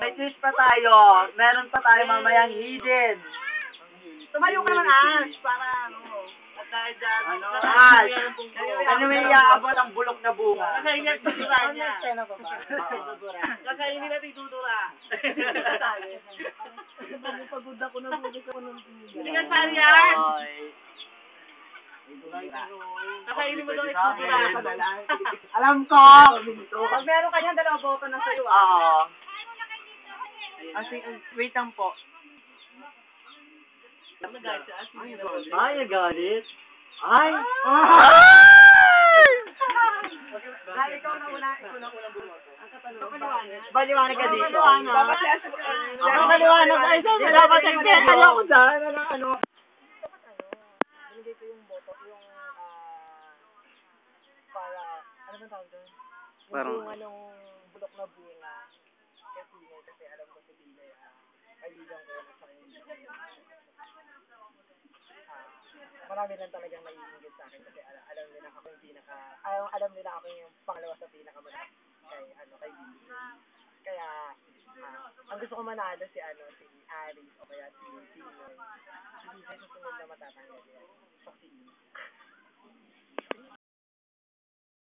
May twist pa tayo. Meron pa tayo mamayang hidden. Tumayo ka naman, Ash, para ano. At dahil dyan, Ash, ano may iaabot ang bulok na bunga? Kakainin natin tutura niya. Kakainin natin tutura. Pagod ako na bulis ako ng tumiga. Hindi ka sari, Ash! Kakainin mo daw tutura. Alam ko! Pag meron ka niyan, 2 boto na sa'yo, ah. Oo. Wait lang po. Ay, nagalit. Ay! Dahil ikaw na unang bumoto. Ang katanungan. Baliwanag ka dito. Ang kaliwanag. Ay, saan dapat nagpeta niyo ako dyan? Ano? Binigay ko yung boto, yung para, ano ba tawag doon? Yung anong bulok na bunga. Kasi alam ko si Pinoy, kaibigan ko na sa kanya. Marami lang talagang naiingit sa akin kasi alam nila ako yung pangalawa sa pinakamalaki kay Bibi. Kaya ang gusto ko manalo si Aris o kaya si Pino